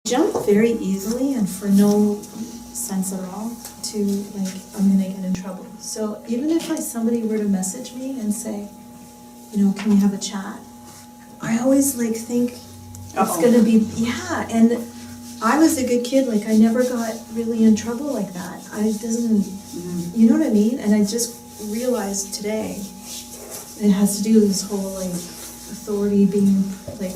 jump very easily and for no sense at all to like, I'm gonna get in trouble. So even if somebody were to message me and say, you know, can we have a chat? I always like think it's gonna be, yeah, and I was a good kid, like I never got really in trouble like that. You know what I mean? And I just realized today it has to do with this whole like authority being like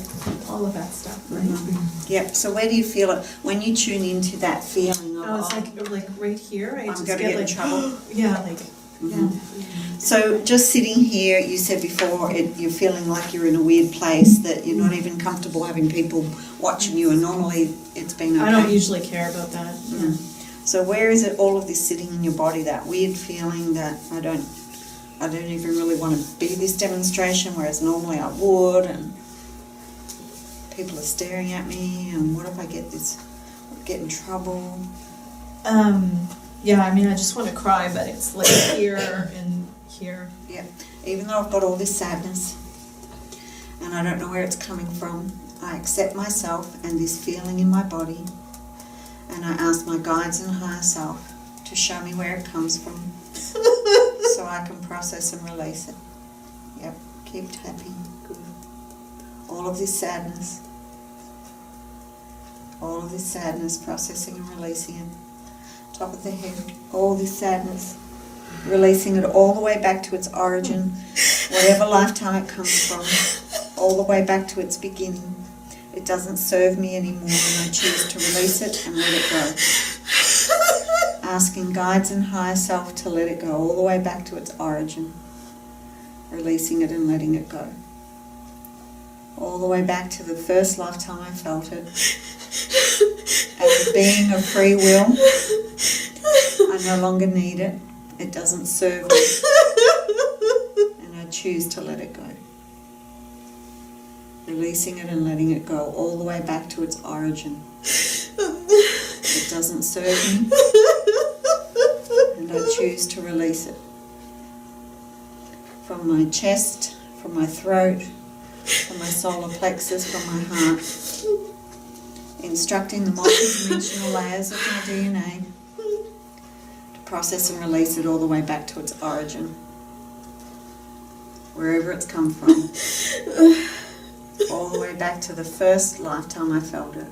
all of that stuff, right? Mm-hmm. Yep. So where do you feel it when you tune into that feeling of? Oh, it's like right here. I just going to get like, in trouble. Yeah, like. Mm-hmm. Yeah. So just sitting here, you said before, you're feeling like you're in a weird place, that you're not even comfortable having people watching you, and normally it's been okay. I don't usually care about that. Mm. Yeah. So where is it, all of this sitting in your body, that weird feeling that I don't even really want to be this demonstration, whereas normally I would, and people are staring at me, and what if I get in trouble? Yeah, I mean, I just want to cry, but it's like here and here. Yeah, even though I've got all this sadness and I don't know where it's coming from, I accept myself and this feeling in my body, and I ask my guides and higher self to show me where it comes from so I can process and release it. Yep, keep tapping. Good. All of this sadness, processing and releasing it. Top of the head, all this sadness, releasing it all the way back to its origin, whatever lifetime it comes from, all the way back to its beginning. It doesn't serve me anymore, and I choose to release it and let it go. Asking guides and higher self to let it go all the way back to its origin, releasing it and letting it go. All the way back to the first lifetime I felt it. As a being of free will, I no longer need it. It doesn't serve me. And I choose to let it go. Releasing it and letting it go all the way back to its origin. It doesn't serve me. And I choose to release it. From my chest, from my throat, from my solar plexus, from my heart. Instructing the multidimensional layers of my DNA to process and release it all the way back to its origin, wherever it's come from, all the way back to the first lifetime I felt it,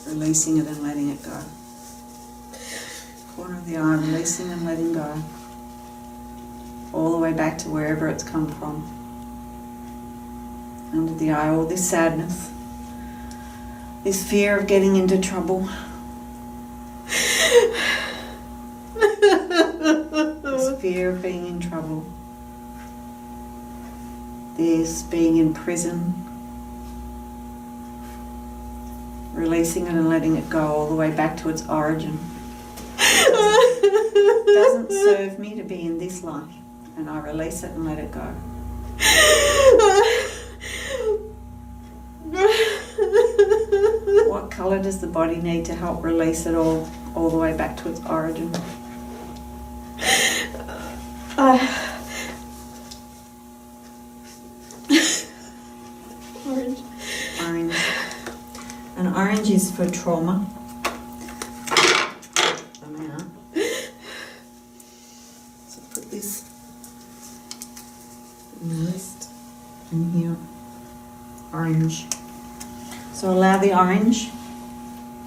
releasing it and letting it go. Corner of the eye, releasing and letting go, all the way back to wherever it's come from. Under the eye, all this sadness, this fear of getting into trouble, this fear of being in trouble, this being in prison, releasing it and letting it go all the way back to its origin. It doesn't serve me to be in this life, and I release it and let it go. What colour does the body need to help release it all the way back to its origin? Orange. Orange. And orange is for trauma. So put this in the list in here. Orange. So allow the orange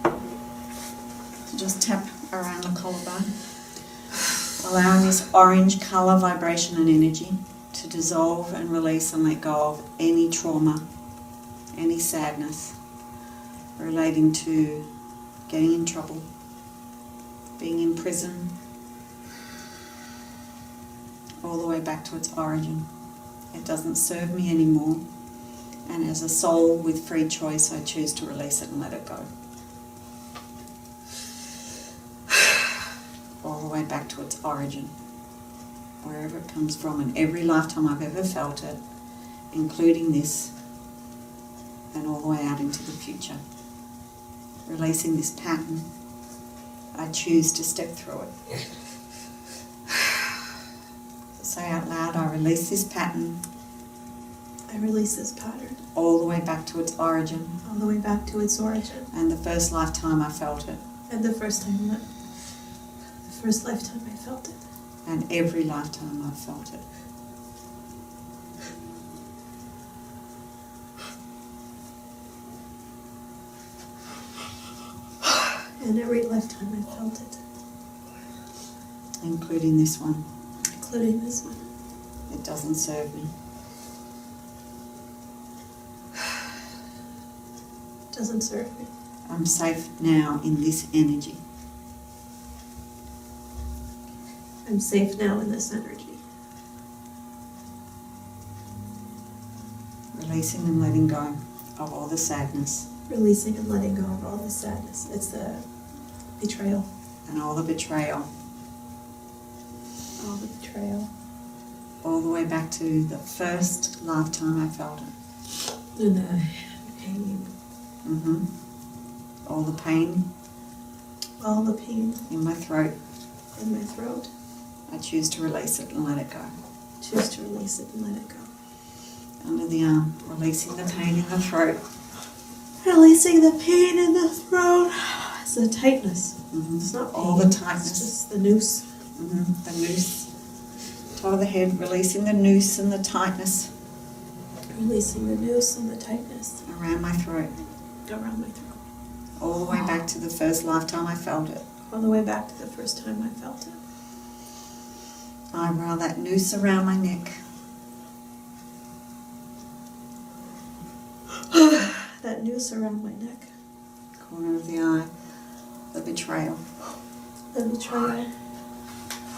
to just tap around the collarbone, allowing this orange colour, vibration and energy to dissolve and release and let go of any trauma, any sadness relating to getting in trouble, being in prison, all the way back to its origin. It doesn't serve me anymore. And as a soul with free choice, I choose to release it and let it go. All the way back to its origin, wherever it comes from, and every lifetime I've ever felt it, including this, and all the way out into the future. Releasing this pattern, I choose to step through it. Say out loud, I release this pattern. I release this pattern. All the way back to its origin. All the way back to its origin. And the first lifetime I felt it. And the first lifetime I felt it. And every lifetime I've felt it. And every lifetime I felt it. Including this one. Including this one. It doesn't serve me. Doesn't serve me. I'm safe now in this energy. I'm safe now in this energy. Releasing and letting go of all the sadness. Releasing and letting go of all the sadness. It's the betrayal. And all the betrayal. All the betrayal. All the way back to the first lifetime I felt it. And the pain. All the pain. All the pain. In my throat. In my throat. I choose to release it and let it go. Choose to release it and let it go. Under the arm. Releasing the pain in the throat. Releasing the pain in the throat. It's the tightness. It's not pain. all the tightness. It's just the noose. The noose. Top of the head. Releasing the noose and the tightness. Releasing the noose and the tightness. Around my throat. Around my throat. All the way back to the first lifetime I felt it. All the way back to the first time I felt it. Eyebrow, that noose around my neck. That noose around my neck. Corner of the eye. The betrayal. The betrayal.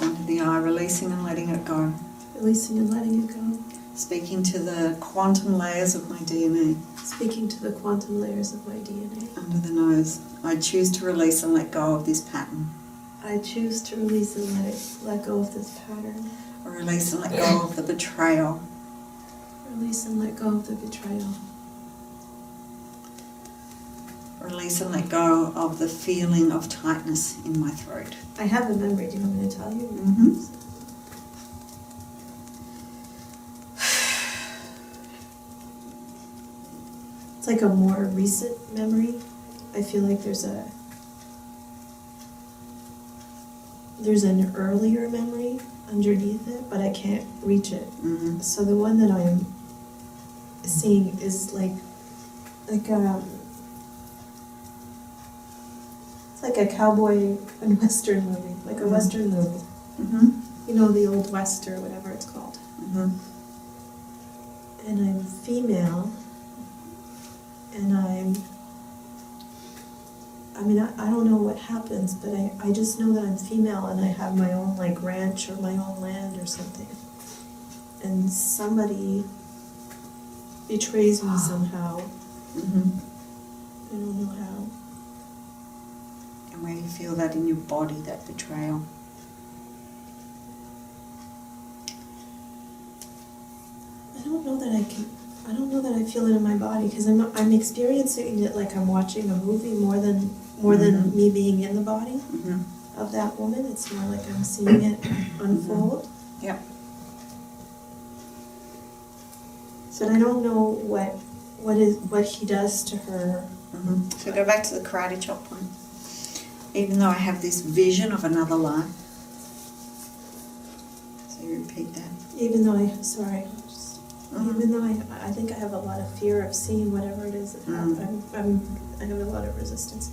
Under the eye, releasing and letting it go. Releasing and letting it go. Speaking to the quantum layers of my DNA. Speaking to the quantum layers of my DNA. Under the nose. I choose to release and let go of this pattern. I choose to release and let go of this pattern. Or release and let go of the betrayal. Release and let go of the betrayal. Release and let go of the feeling of tightness in my throat. I have a memory. Do you want me to tell you? It's like a more recent memory. I feel like there's an earlier memory underneath it, but I can't reach it. So the one that I'm seeing is like it's like a cowboy and western movie, like a western movie. You know, the old west or whatever it's called. And I'm female, and I don't know what happens, but I just know that I'm female and I have my own like ranch or my own land or something. And somebody betrays me somehow. I don't know how. And where do you feel that in your body, that betrayal? I don't know that I feel it in my body, because I'm experiencing it like I'm watching a movie more than me being in the body of that woman. It's more like I'm seeing it unfold. Yep. But I don't know what he does to her. So go back to the karate chop point. Even though I have this vision of another life. So you repeat that. Even though I think I have a lot of fear of seeing whatever it is that happens. I have a lot of resistance.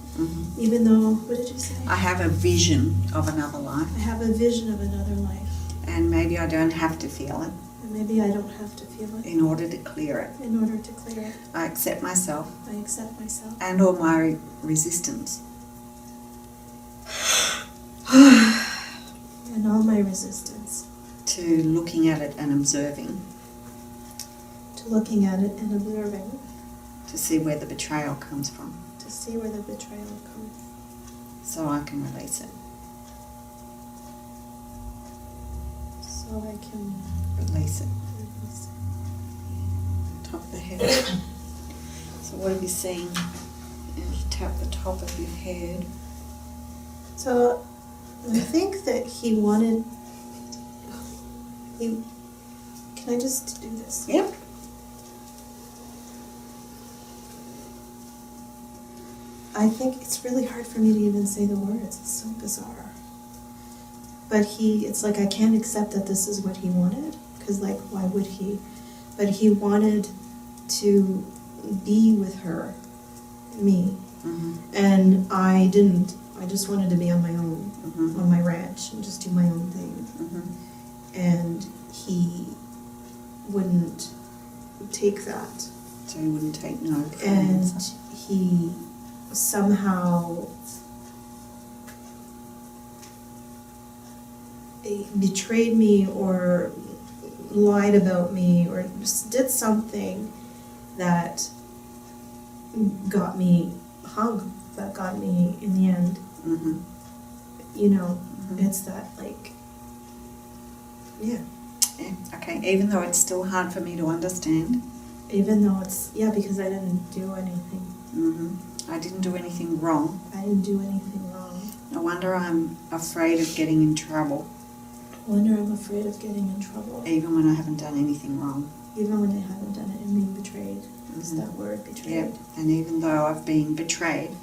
Even though, what did you say? I have a vision of another life. I have a vision of another life. And maybe I don't have to feel it. And maybe I don't have to feel it. In order to clear it. In order to clear it. I accept myself. I accept myself. And all my resistance. And all my resistance. To looking at it and observing. To looking at it and observing. To see where the betrayal comes from. To see where the betrayal comes. So I can release it. So I can release it. Release it. Top of the head. So what have you seen? As you tap the top of your head. So I think that he wanted. Can I just do this? Yep. I think it's really hard for me to even say the words. It's so bizarre. But it's like I can't accept that this is what he wanted, because like, why would he? But he wanted to be with her, me, and I didn't. I just wanted to be on my own, on my ranch, and just do my own thing. And he wouldn't take that. So he wouldn't take no. And he somehow betrayed me or lied about me or did something that got me hung, that got me in the end. You know, it's that like, yeah. Okay, even though it's still hard for me to understand. Even though it's, yeah, because I didn't do anything. I didn't do anything wrong. I didn't do anything wrong. No wonder I'm afraid of getting in trouble. No wonder I'm afraid of getting in trouble. Even when I haven't done anything wrong. Even when I haven't done it and being betrayed. It's that word, betrayed. Yep, and even though I've been betrayed.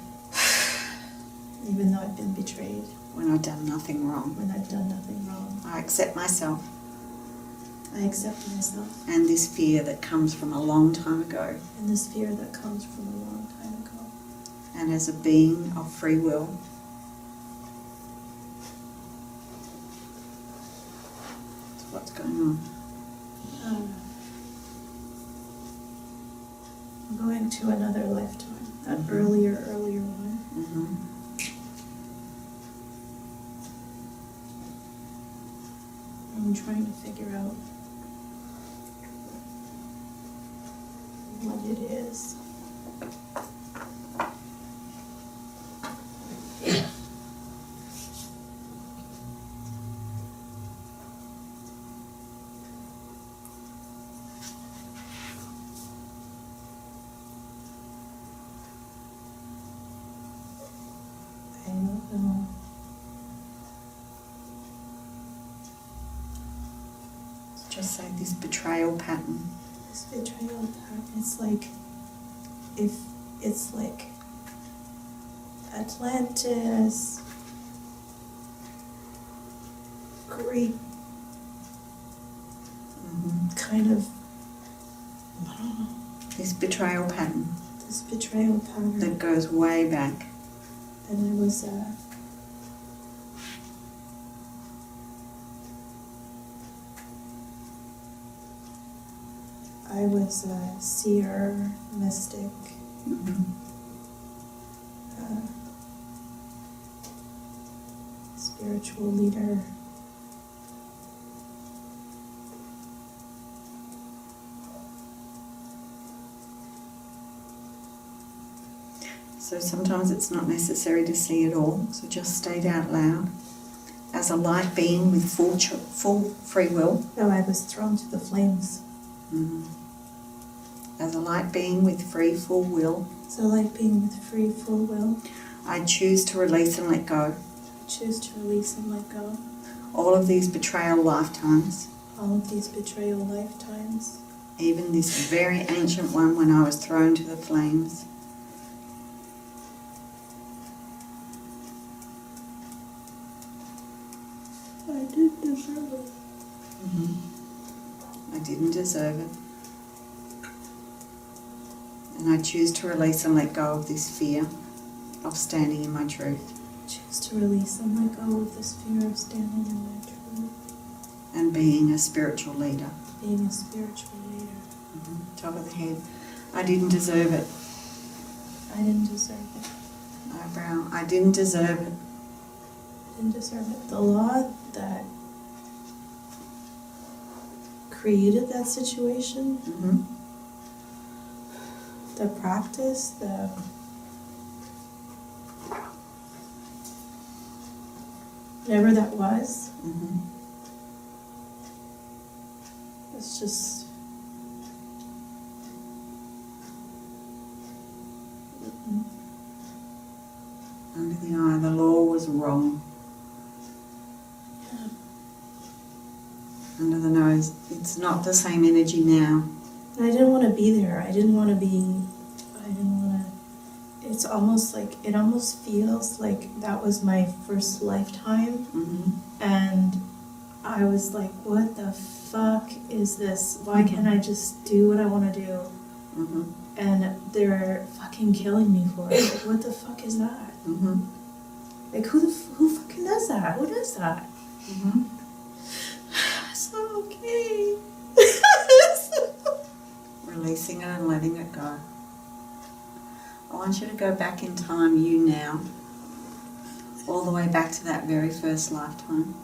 Even though I've been betrayed. When I've done nothing wrong. When I've done nothing wrong. I accept myself. I accept myself. And this fear that comes from a long time ago. And this fear that comes from a long time ago. And as a being of free will, that's what's going on. I'm going to another lifetime. That earlier one. I'm trying to figure out what it is. I don't know. Just say this betrayal pattern. This betrayal pattern, it's like, if it's like Atlantis, Greek, kind of, I don't know. This betrayal pattern. This betrayal pattern. That goes way back. And I was, a seer, mystic, spiritual leader. So sometimes it's not necessary to see it all, so just state out loud. As a light being with full free will. No, I was thrown to the flames. As a light being with free full will. So light being with free full will. I choose to release and let go. I choose to release and let go. All of these betrayal lifetimes. All of these betrayal lifetimes. Even this very ancient one when I was thrown to the flames. I didn't deserve it. I didn't deserve it. And I choose to release and let go of this fear of standing in my truth. I choose to release and let go of this fear of standing in my truth. And being a spiritual leader. Being a spiritual leader. Top of the head. I didn't deserve it. I didn't deserve it. Eyebrow. I didn't deserve it. I didn't deserve it. The law that created that situation, the practice, whatever that was, it's just under the eye, the law was wrong. Yeah. Under the nose, it's not the same energy now. And I didn't want to be there. I didn't want to be, it's it's almost like, it almost feels like that was my first lifetime. And I was like, what the fuck is this? Why can't I just do what I want to do? And they're fucking killing me for it. Like, what the fuck is that? Like, who fucking does that? Who does that? So, okay. Releasing it and letting it go. I want you to go back in time, you now, all the way back to that very first lifetime.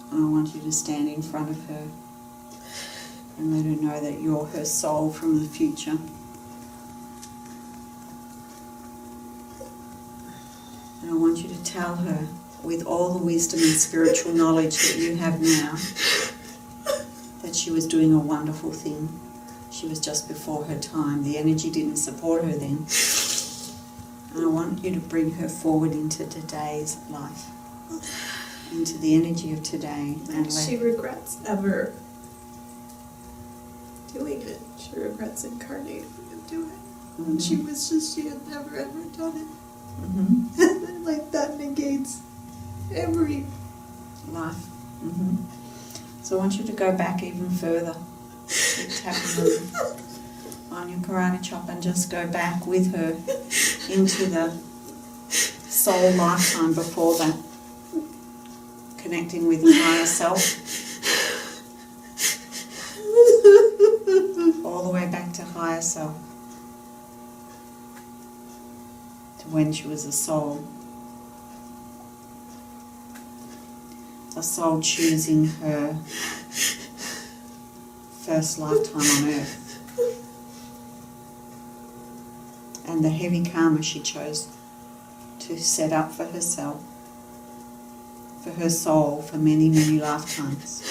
And I want you to stand in front of her and let her know that you're her soul from the future. And I want you to tell her, with all the wisdom and spiritual knowledge that you have now, that she was doing a wonderful thing. She was just before her time. The energy didn't support her then. And I want you to bring her forward into today's life, into the energy of today. And She regrets ever doing it. She regrets incarnating into it. And she had never ever done it. And then, like, that negates every life. So I want you to go back even further. Keep tapping on your karate chop and just go back with her into the soul lifetime before that. Connecting with higher self. All the way back to higher self. To when she was a soul. A soul choosing her first lifetime on earth. And the heavy karma she chose to set up for herself, for her soul, for many, many lifetimes,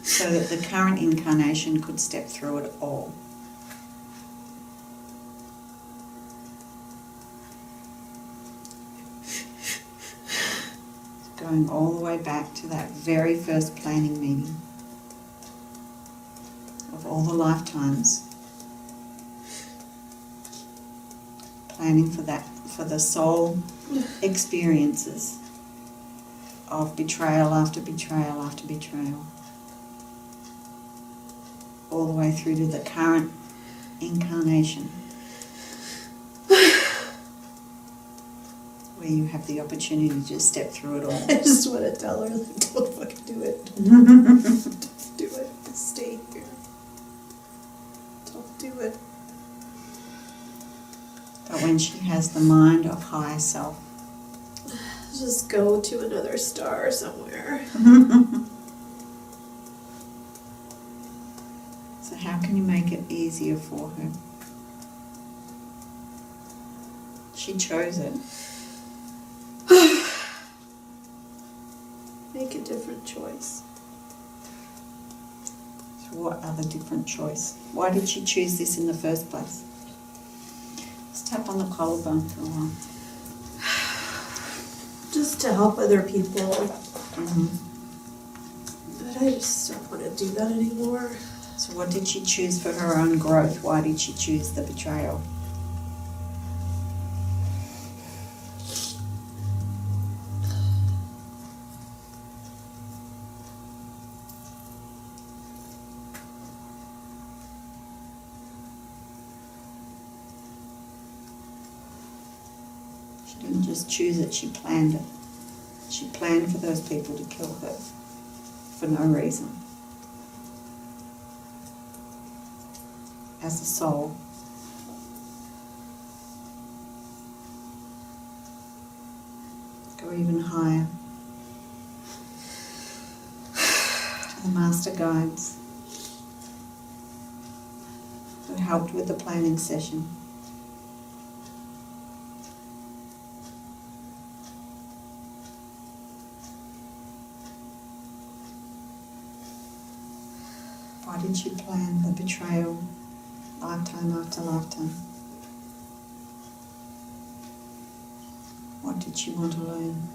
so that the current incarnation could step through it all. Going all the way back to that very first planning meeting of all the lifetimes, planning for that, for the soul experiences of betrayal after betrayal after betrayal, all the way through to the current incarnation, where you have the opportunity to step through it all. I just want to tell her, like, don't fucking do it. Don't do it. Stay here. Don't do it. But when she has the mind of higher self, Just go to another star somewhere. so how can you make it easier for her? She chose it. Make a different choice. So what other different choice? Why did she choose this in the first place? Let's tap on the collarbone for a while. Just to help other people. But I just don't want to do that anymore. So what did she choose for her own growth? Why did she choose the betrayal? She didn't just choose it, she planned it. She planned for those people to kill her for no reason. As a soul. Go even higher. To the master guides who helped with the planning session. Why did she plan the betrayal lifetime after lifetime? What did she want to learn?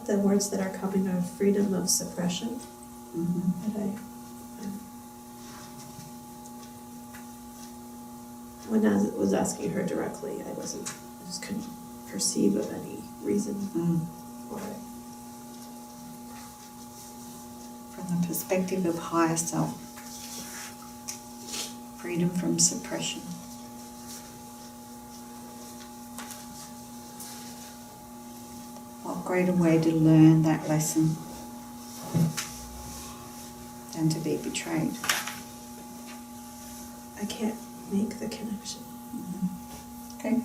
the words that are coming are freedom of suppression. Mm-hmm. But when I was asking her directly, I just couldn't perceive of any reason for it. From the perspective of higher self, freedom from suppression. What greater way to learn that lesson than to be betrayed? I can't make the connection. Okay,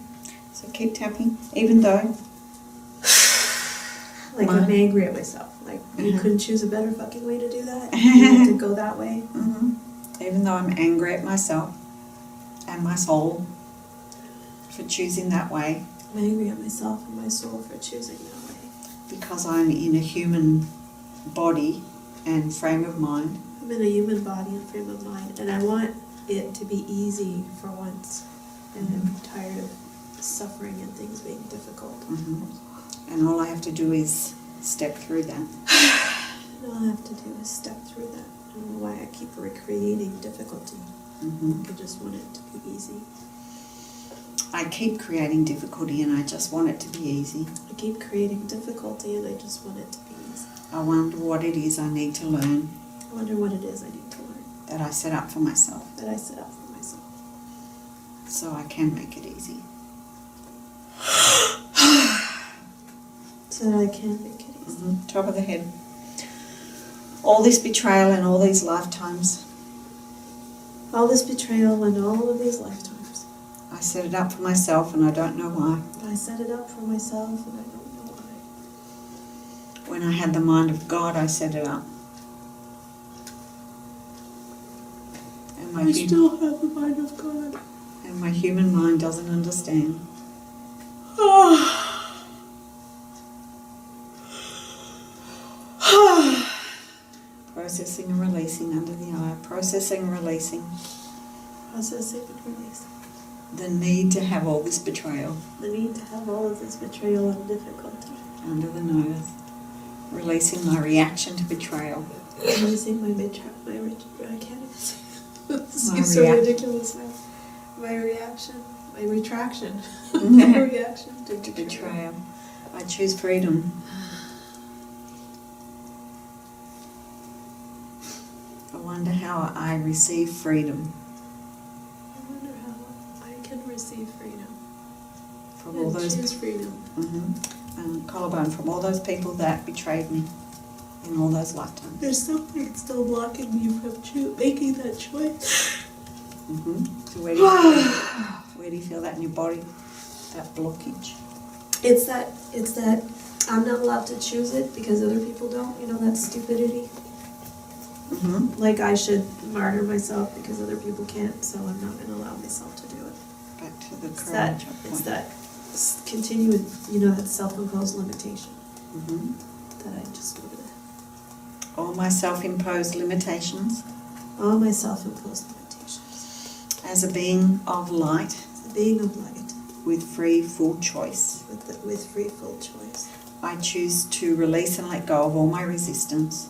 so keep tapping, even though. Like I'm angry at myself. Like you couldn't choose a better fucking way to do that. You had to go that way. Even though I'm angry at myself and my soul for choosing that way. I'm angry at myself and my soul for choosing that way. Because I'm in a human body and frame of mind. I'm in a human body and frame of mind, and I want it to be easy for once. And I'm tired of suffering and things being difficult. And all I have to do is step through that. And all I have to do is step through that. I don't know why I keep recreating difficulty. I just want it to be easy. I keep creating difficulty and I just want it to be easy. I keep creating difficulty and I just want it to be easy. I wonder what it is I need to learn. I wonder what it is I need to learn. That I set up for myself. That I set up for myself. So I can make it easy. So that I can make it easy. Top of the head. All this betrayal and all these lifetimes. All this betrayal and all of these lifetimes. I set it up for myself and I don't know why. I set it up for myself and I don't know why. When I had the mind of God, I set it up. And I still have the mind of God. And my human mind doesn't understand. Processing and releasing under the eye. Processing and releasing. Processing and releasing. The need to have all this betrayal. The need to have all of this betrayal and difficulty. Under the nose. Releasing my reaction to betrayal. Releasing my I can't even say it. This seems so ridiculous now. My reaction. My retraction. My reaction to betrayal. I choose freedom. I wonder how I receive freedom. I wonder how I can receive freedom. From all those choose freedom. Collarbone, from all those people that betrayed me in all those lifetimes. There's something still blocking me from making that choice. So where do you feel that in your body? That blockage. It's that I'm not allowed to choose it because other people don't. You know, that stupidity. Like I should martyr myself because other people can't, so I'm not going to allow myself to do it. Back to the courage. It's that continued, you know, that self-imposed limitation that I just wanted to. All my self-imposed limitations. All my self-imposed limitations. As a being of light. As a being of light. With free, full choice. With free, full choice. I choose to release and let go of all my resistance.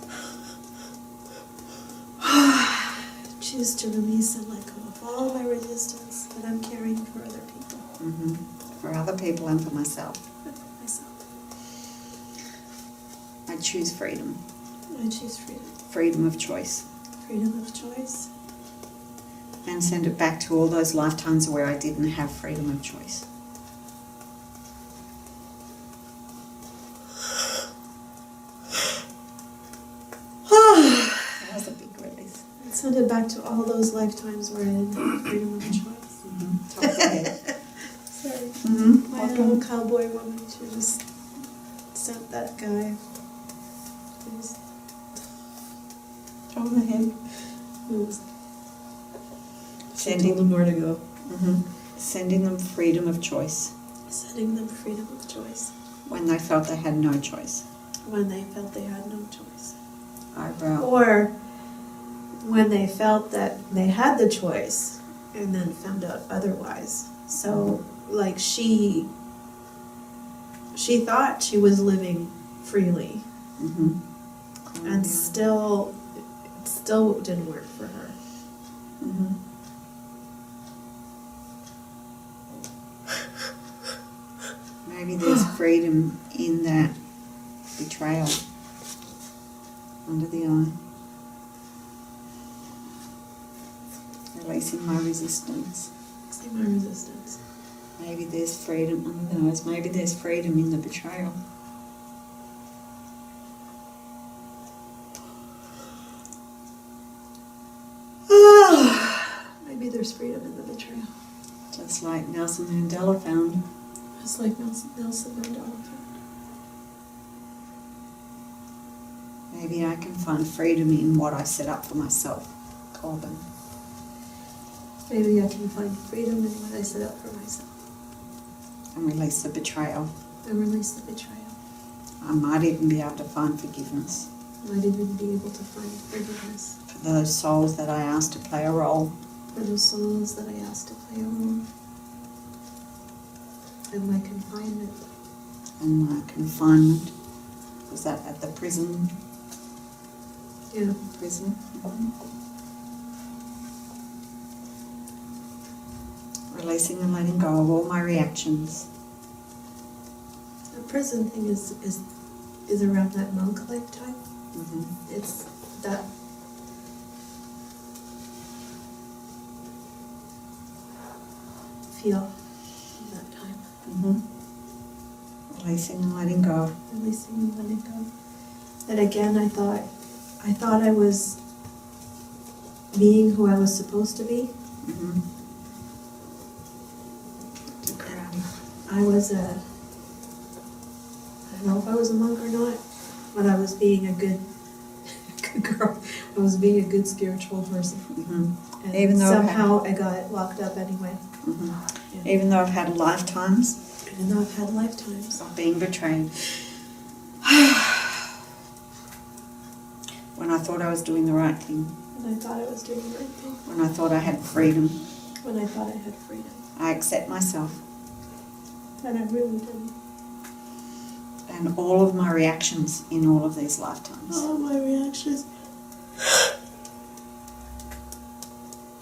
Choose to release and let go of all my resistance that I'm carrying for other people. For other people and for myself. And for myself. I choose freedom. I choose freedom. Freedom of choice. Freedom of choice. And send it back to all those lifetimes where I didn't have freedom of choice. That was a big release. And send it back to all those lifetimes where I didn't have freedom of choice. Top of the head. Sorry. My little cowboy woman, she just sent that guy. Please. Top of the head. Sending them where to go. Sending them freedom of choice. Sending them freedom of choice. When they felt they had no choice. When they felt they had no choice. Eyebrow. Or when they felt that they had the choice and then found out otherwise. So, like, she thought she was living freely. Mm-hmm. And still, it still didn't work for her. Mm-hmm. Maybe there's freedom in that betrayal under the eye. Releasing my resistance. See my resistance. Maybe there's freedom under the nose. Maybe there's freedom in the betrayal. Maybe there's freedom in the betrayal. Just like Nelson Mandela found. Just like Nelson Mandela found. Maybe I can find freedom in what I set up for myself. Corbin. Maybe I can find freedom in what I set up for myself. And release the betrayal. And release the betrayal. I might even be able to find forgiveness. I might even be able to find forgiveness. For those souls that I asked to play a role. For those souls that I asked to play a role. And my confinement. And my confinement. Was that at the prison? Yeah. Prison? Mm-hmm. Releasing and letting go of all my reactions. The prison thing is around that monk lifetime. Mm-hmm. It's that feel of that time. Mm-hmm. Releasing and letting go. Releasing and letting go. But again, I thought I was being who I was supposed to be. Mm-hmm. I don't know if I was a monk or not, but I was being a good girl. I was being a good spiritual person. Mm-hmm. And even though somehow I got locked up anyway. Mm-hmm. Yeah. Even though I've had lifetimes. Even though I've had lifetimes. Of being betrayed. When I thought I was doing the right thing. When I thought I was doing the right thing. When I thought I had freedom. When I thought I had freedom. I accept myself. And I really didn't. And all of my reactions in all of these lifetimes. All my reactions.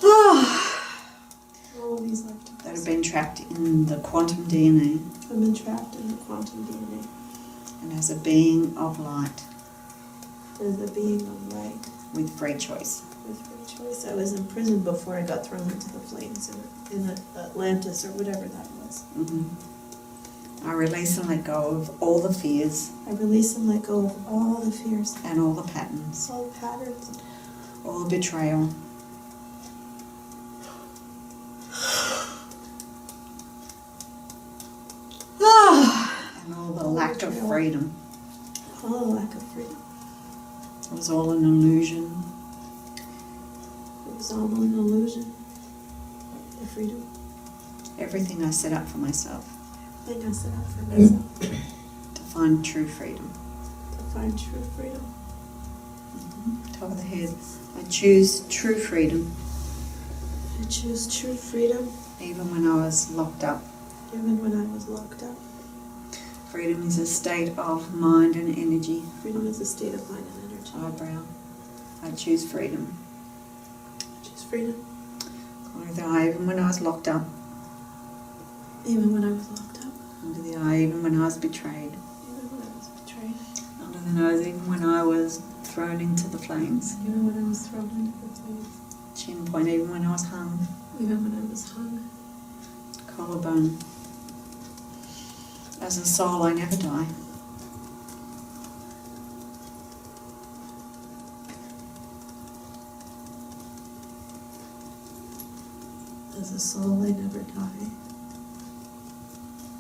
All of these lifetimes. That have been trapped in the quantum DNA. I've been trapped in the quantum DNA. And as a being of light. As a being of light. With free choice. With free choice. I was in prison before I got thrown into the flames in Atlantis or whatever that was. Mm-hmm. I release and let go of all the fears. I release and let go of all the fears. And all the patterns. All the patterns. All the betrayal. And all the lack of freedom. All the lack of freedom. It was all an illusion. It was all an illusion. The freedom. Everything I set up for myself. Everything I set up for myself. To find true freedom. To find true freedom. Mm-hmm. Top of the head. I choose true freedom. I choose true freedom. Even when I was locked up. Even when I was locked up. Freedom is a state of mind and energy. Freedom is a state of mind and energy. Eyebrow. I choose freedom. I choose freedom. Corner of the eye, even when I was locked up. Even when I was locked up. Under the eye, even when I was betrayed. Even when I was betrayed. Under the nose, even when I was thrown into the flames. Even when I was thrown into the flames. Chin point, even when I was hung. Even when I was hung. Collarbone. As a soul, I never die. As a soul, I never die.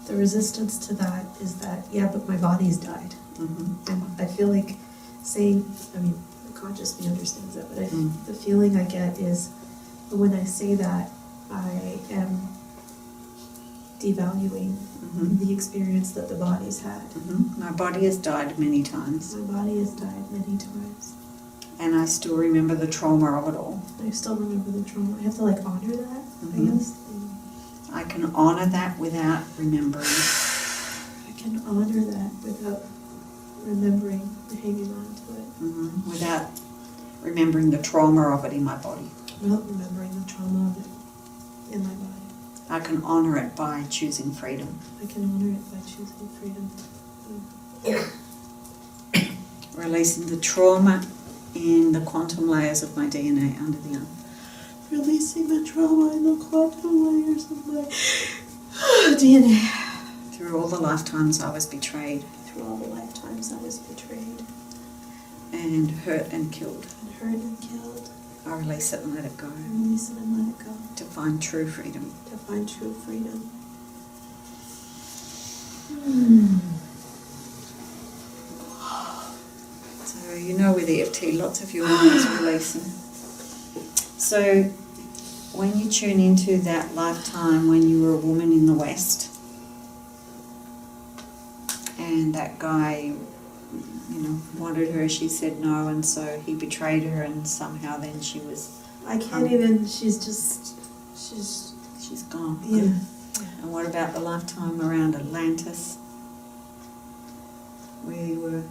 The resistance to that is that, yeah, but my body's died. Mm-hmm. And I feel like saying, I mean, the conscious me understands that, but the feeling I get is when I say that, I am devaluing the experience that the body's had. Mm-hmm. My body has died many times. My body has died many times. And I still remember the trauma of it all. I still remember the trauma. I have to honor that, Mm-hmm. I guess. I can honor that without remembering. I can honor that without remembering or hanging on to it. Without remembering the trauma of it in my body. Without remembering the trauma of it in my body. I can honour it by choosing freedom. I can honour it by choosing freedom. Releasing the trauma in the quantum layers of my DNA under the arm. Releasing the trauma in the quantum layers of my DNA. Through all the lifetimes I was betrayed. Through all the lifetimes I was betrayed. And hurt and killed. And hurt and killed. I release it and let it go. I release it and let it go. To find true freedom. To find true freedom. So you know with EFT, lots of your mind is releasing. So when you tune into that lifetime when you were a woman in the West, and that guy, wanted her, she said no, and so he betrayed her, and somehow then she was... I can't even, she's gone. Yeah. And what about the lifetime around Atlantis, where you were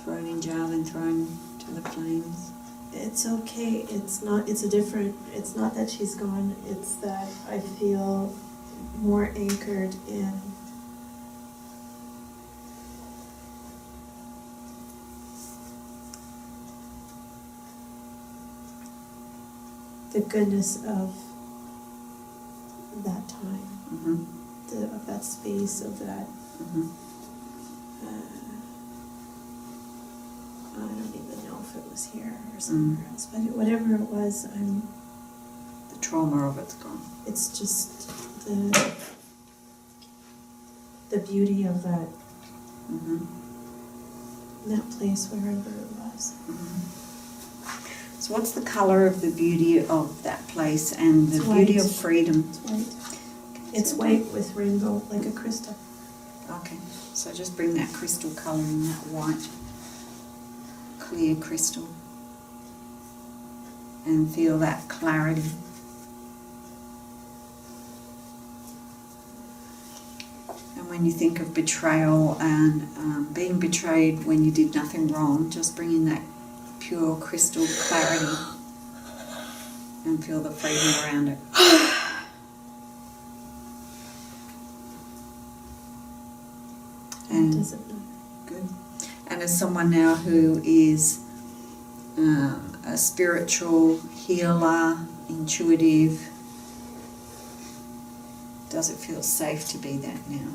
thrown in jail and thrown to the flames? It's okay, it's not that she's gone, it's that I feel more anchored in the goodness of that time, of that space, of that. I don't even know if it was here or somewhere else, but whatever it was, the trauma of it's gone. It's just the beauty of that, that place, wherever it was. So what's the colour of the beauty of that place and the beauty of freedom? It's white. It's white with rainbow, like a crystal. Okay, so just bring that crystal colour in, that white, clear crystal, and feel that clarity. And when you think of betrayal and being betrayed when you did nothing wrong, just bring in that pure crystal clarity and feel the freedom around it. And does it matter? Good. And as someone now who is a spiritual healer, intuitive, does it feel safe to be that now?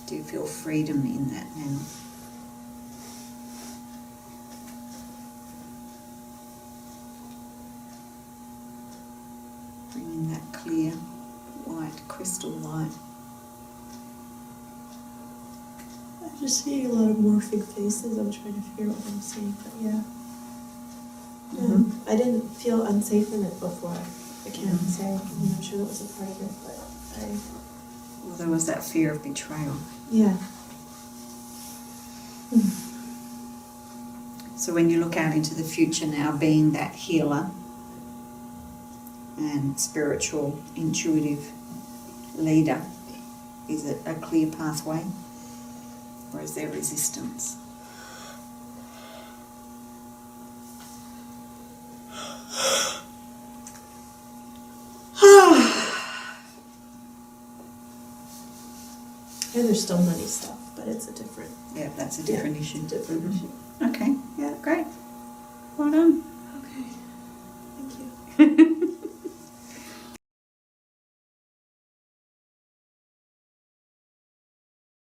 Do you feel freedom in that now? Bringing that clear, white, crystal light. I'm just seeing a lot of morphing faces. I'm trying to figure out what I'm seeing, but yeah. I didn't feel unsafe in it before. I can't say. I'm sure that was a part of it, but Well, there was that fear of betrayal. Yeah. So when you look out into the future now, being that healer and spiritual, intuitive leader, is it a clear pathway? Or is there resistance? Yeah, there's still money stuff, but it's a different... Yeah, that's a different issue. Different issue. Okay, yeah, great. Well done.